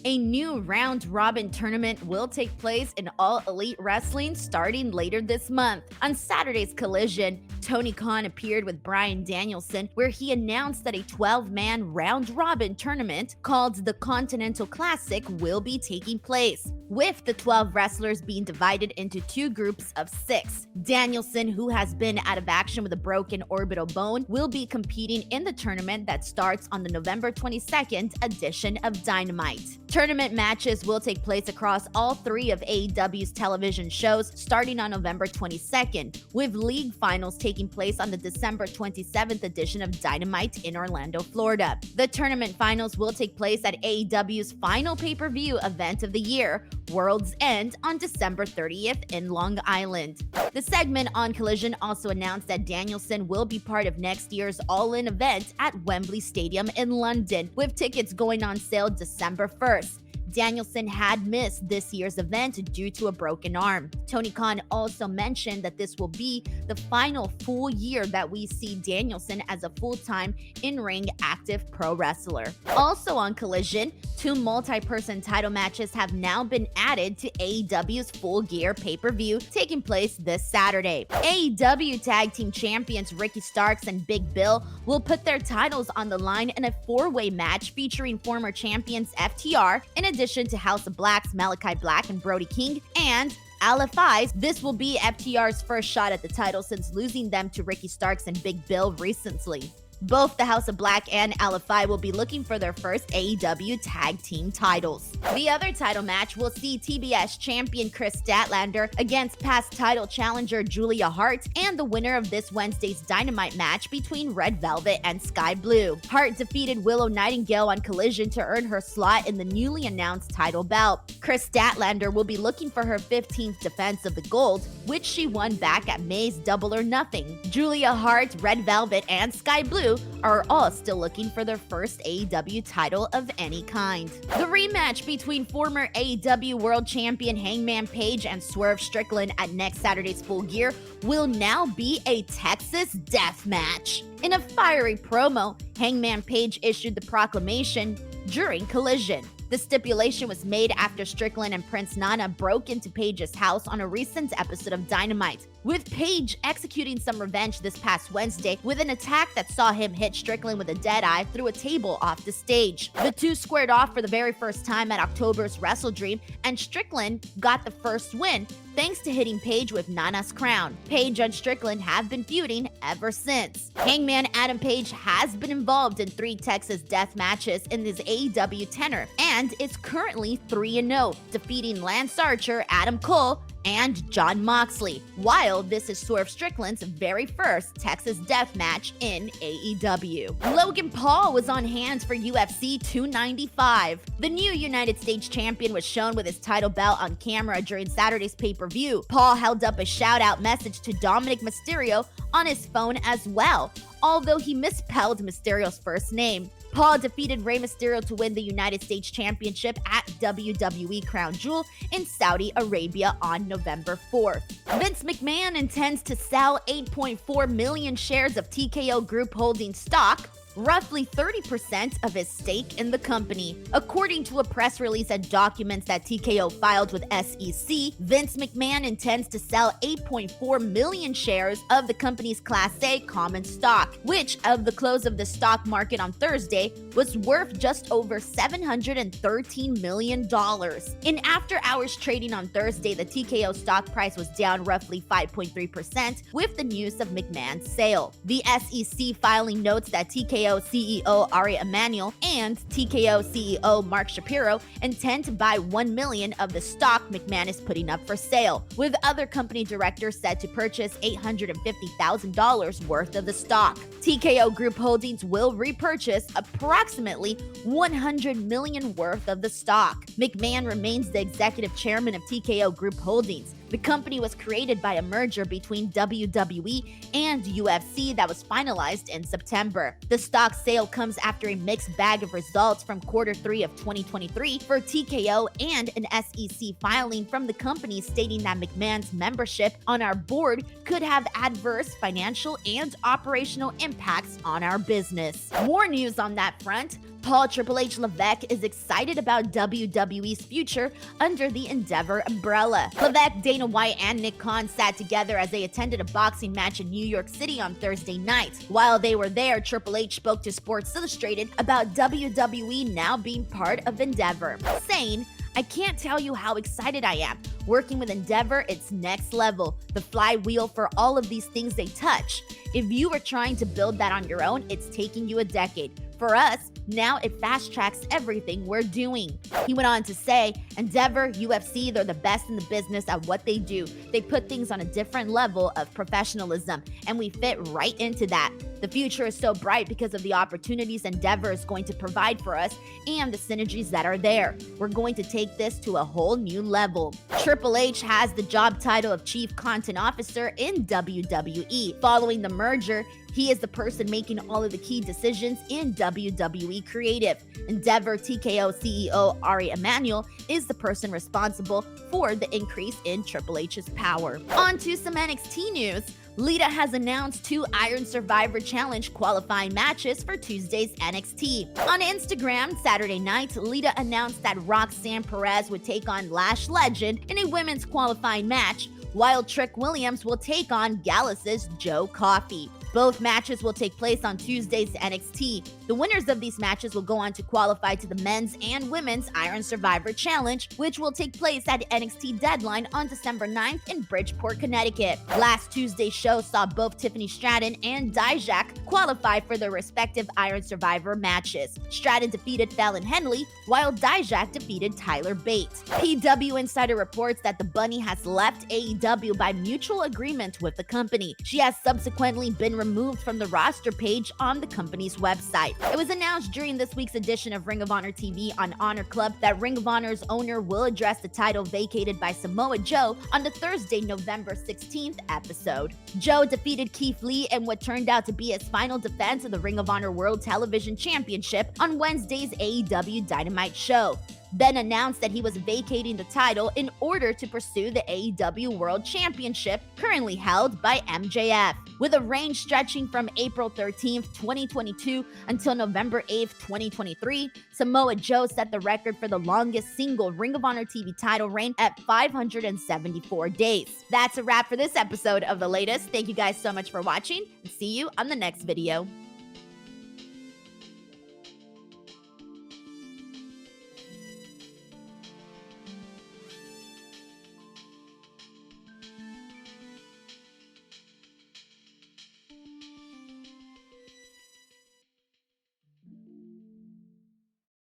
A new round-robin tournament will take place in All Elite Wrestling starting later this month. On Saturday's Collision, Tony Khan appeared with Bryan Danielson, where he announced that a 12-man round-robin tournament called the Continental Classic will be taking place, with the 12 wrestlers being divided into two groups of 6. Danielson, who has been out of action with a broken orbital bone, will be competing in the tournament that starts on the November 22nd edition of Dynamite. Tournament matches will take place across all 3 of AEW's television shows starting on November 22nd, with league finals taking place on the December 27th edition of Dynamite in Orlando, Florida. The tournament finals will take place at AEW's final pay-per-view event of the year, World's End, on December 30th in Long Island. The segment on Collision also announced that Danielson will be part of next year's All-In event at Wembley Stadium in London, with tickets going on sale December 1st. Danielson had missed this year's event due to a broken arm. Tony Khan also mentioned that this will be the final full year that we see Danielson as a full-time in-ring active pro wrestler. Also on Collision, 2 multi-person title matches have now been added to AEW's Full Gear pay-per-view taking place this Saturday. AEW Tag Team Champions Ricky Starks and Big Bill will put their titles on the line in a 4-way match featuring former champions FTR, in addition to House of Black's Malachi Black and Brody King, and LFI's. This will be FTR's first shot at the title since losing them to Ricky Starks and Big Bill recently. Both the House of Black and LFI will be looking for their first AEW tag team titles. The other title match will see TBS champion Chris Statlander against past title challenger Julia Hart, and the winner of this Wednesday's Dynamite match between Red Velvet and Sky Blue. Hart defeated Willow Nightingale on Collision to earn her slot in the newly announced title belt. Chris Statlander will be looking for her 15th defense of the gold, which she won back at May's Double or Nothing. Julia Hart, Red Velvet, and Sky Blue are all still looking for their first AEW title of any kind. The rematch between former AEW World Champion Hangman Page and Swerve Strickland at next Saturday's Full Gear will now be a Texas death match. In a fiery promo, Hangman Page issued the proclamation during Collision. The stipulation was made after Strickland and Prince Nana broke into Page's house on a recent episode of Dynamite, with Page executing some revenge this past Wednesday with an attack that saw him hit Strickland with a deadeye through a table off the stage. The two squared off for the very first time at October's Wrestle Dream, and Strickland got the first win thanks to hitting Page with Nana's crown. Page and Strickland have been feuding ever since. Hangman Adam Page has been involved in 3 Texas death matches in his AEW tenure and is currently 3-0, defeating Lance Archer, Adam Cole, and Jon Moxley, while this is Swerve Strickland's very first Texas death match in AEW. Logan Paul was on hand for UFC 295. The new United States champion was shown with his title belt on camera during Saturday's pay-per-view. Paul held up a shout-out message to Dominic Mysterio on his phone as well, although he misspelled Mysterio's first name. Paul defeated Rey Mysterio to win the United States Championship at WWE Crown Jewel in Saudi Arabia on November 4th. Vince McMahon intends to sell 8.4 million shares of TKO Group Holdings stock, roughly 30% of his stake in the company. According to a press release and documents that TKO filed with SEC, Vince McMahon intends to sell 8.4 million shares of the company's Class A common stock, which, of the close of the stock market on Thursday, was worth just over $713 million. In after-hours trading on Thursday, the TKO stock price was down roughly 5.3% with the news of McMahon's sale. The SEC filing notes that TKO CEO Ari Emanuel and TKO CEO Mark Shapiro intend to buy 1 million of the stock McMahon is putting up for sale, with other company directors said to purchase $850,000 worth of the stock. TKO Group Holdings will repurchase approximately 100 million worth of the stock. McMahon remains the executive chairman of TKO Group Holdings. The company was created by a merger between WWE and UFC that was finalized in September. The stock sale comes after a mixed bag of results from Q3 of 2023 for TKO and an SEC filing from the company stating that McMahon's membership on our board could have adverse financial and operational impacts on our business. More news on that front. Paul Triple H Levesque is excited about WWE's future under the Endeavor umbrella. Levesque, Dana White, and Nick Khan sat together as they attended a boxing match in New York City on Thursday night. While they were there, Triple H spoke to Sports Illustrated about WWE now being part of Endeavor, saying, "I can't tell you how excited I am. Working with Endeavor, it's next level. The flywheel for all of these things they touch. If you were trying to build that on your own, it's taking you a decade. For us, now it fast-tracks everything we're doing." He went on to say, "Endeavor, UFC, they're the best in the business at what they do. They put things on a different level of professionalism, and we fit right into that. The future is so bright because of the opportunities Endeavor is going to provide for us and the synergies that are there. We're going to take this to a whole new level." Triple H has the job title of Chief Content Officer in WWE. Following the merger, he is the person making all of the key decisions in WWE Creative. Endeavor TKO CEO Ari Emanuel is the person responsible for the increase in Triple H's power. On to some NXT news. Lita has announced 2 Iron Survivor Challenge qualifying matches for Tuesday's NXT. On Instagram, Saturday night, Lita announced that Roxanne Perez would take on Lash Legend in a women's qualifying match, while Trick Williams will take on Gallus' Joe Coffey. Both matches will take place on Tuesday's NXT. The winners of these matches will go on to qualify to the men's and women's Iron Survivor Challenge, which will take place at NXT Deadline on December 9th in Bridgeport, Connecticut. Last Tuesday's show saw both Tiffany Stratton and Dijak qualify for their respective Iron Survivor matches. Stratton defeated Fallon Henley, while Dijak defeated Tyler Bate. PW Insider reports that the Bunny has left AEW by mutual agreement with the company. She has subsequently been removed from the roster page on the company's website. It was announced during this week's edition of Ring of Honor TV on Honor Club that Ring of Honor's owner will address the title vacated by Samoa Joe on the Thursday, November 16th episode. Joe defeated Keith Lee in what turned out to be his final defense of the Ring of Honor World Television Championship on Wednesday's AEW Dynamite show, then announced that he was vacating the title in order to pursue the AEW World Championship currently held by MJF. With a reign stretching from April 13th, 2022 until November 8th, 2023, Samoa Joe set the record for the longest single Ring of Honor TV title reign at 574 days. That's a wrap for this episode of The Latest. Thank you guys so much for watching, and see you on the next video.